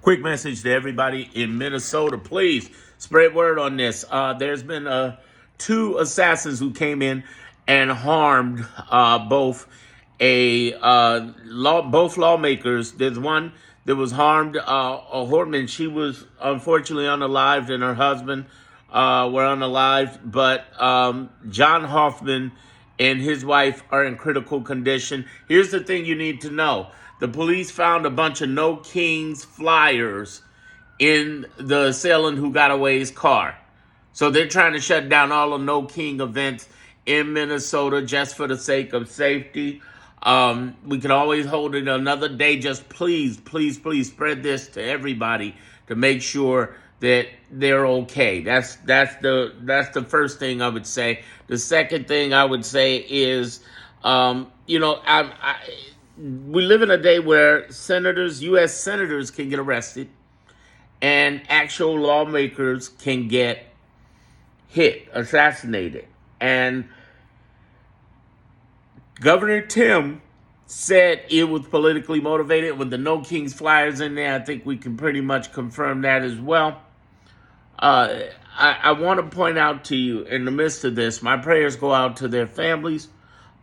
Quick message to everybody in Minnesota. Please spread word on this. There's been two assassins who came in and harmed both both lawmakers. There's one that was harmed, Hortman. She was unfortunately unalived, and her husband were unalived. But John Hoffman and his wife are in critical condition. Here's the thing you need to know. The police found a bunch of No Kings flyers in the assailant who got away's car. So they're trying to shut down all the No King events in Minnesota just for the sake of safety. We can always hold it another day. Just please, please, please spread this to everybody to make sure that they're okay. That's the first thing I would say. The second thing I would say is, we live in a day where senators, U.S. senators, can get arrested, and actual lawmakers can get hit, assassinated. And Governor Tim said it was politically motivated with the No Kings flyers in there. I think we can pretty much confirm that as well. I want to point out to you, in the midst of this, my prayers go out to their families,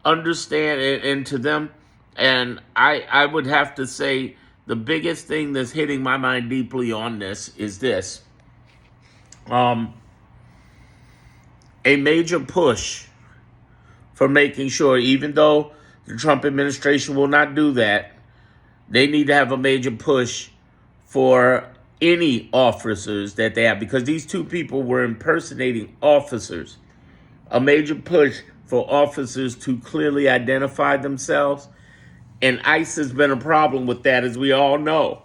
understand it, and to them. And I would have to say the biggest thing that's hitting my mind deeply on this is this. A major push for making sure, even though the Trump administration will not do that, they need to have a major push for any officers that they have, because these two people were impersonating officers. A major push for officers to clearly identify themselves. And ICE has been a problem with that, as we all know.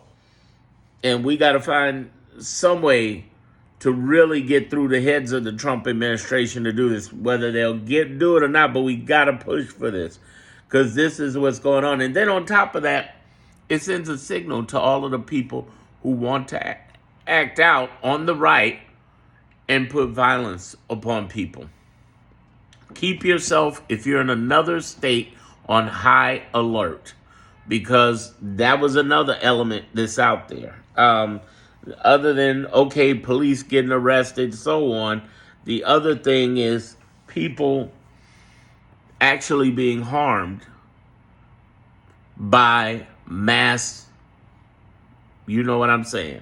And we got to find some way to really get through the heads of the Trump administration to do this, whether they'll do it or not. But we got to push for this, because this is what's going on. And then on top of that, it sends a signal to all of the people who want to act out on the right and put violence upon people. Keep yourself, if you're in another state, on high alert, because that was another element that's out there. Other than, okay, police getting arrested, so on, the other thing is people actually being harmed by mass, you know what I'm saying.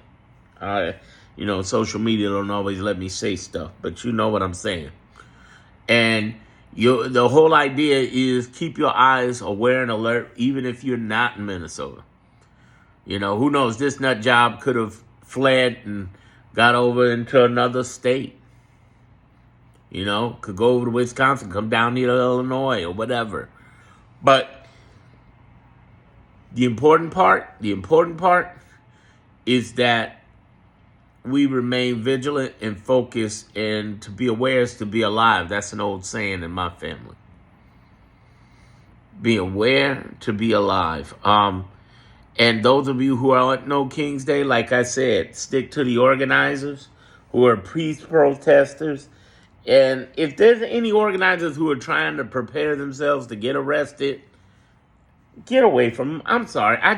Social media don't always let me say stuff, but you know what I'm saying. And the whole idea is keep your eyes aware and alert, even if you're not in Minnesota. Who knows? This nut job could have fled and got over into another state. Could go over to Wisconsin, come down here to Illinois or whatever. But the important part is that we remain vigilant and focused, and to be aware is to be alive. That's an old saying in my family. Be aware to be alive. And those of you who are at No King's Day, like I said, stick to the organizers who are peace protesters. And if there's any organizers who are trying to prepare themselves to get arrested, get away from them. I'm sorry. I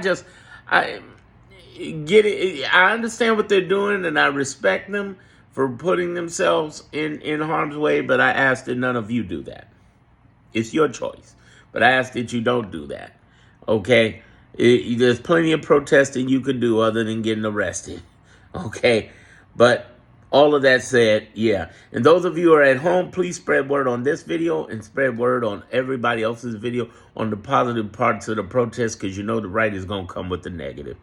get it. I understand what they're doing, and I respect them for putting themselves in harm's way, but I ask that none of you do that. It's your choice, but I ask that you don't do that, okay? There's plenty of protesting you can do other than getting arrested, okay? But all of that said, yeah. And those of you who are at home, please spread word on this video and spread word on everybody else's video on the positive parts of the protest, because the right is going to come with the negative.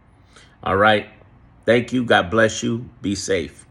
All right. Thank you. God bless you. Be safe.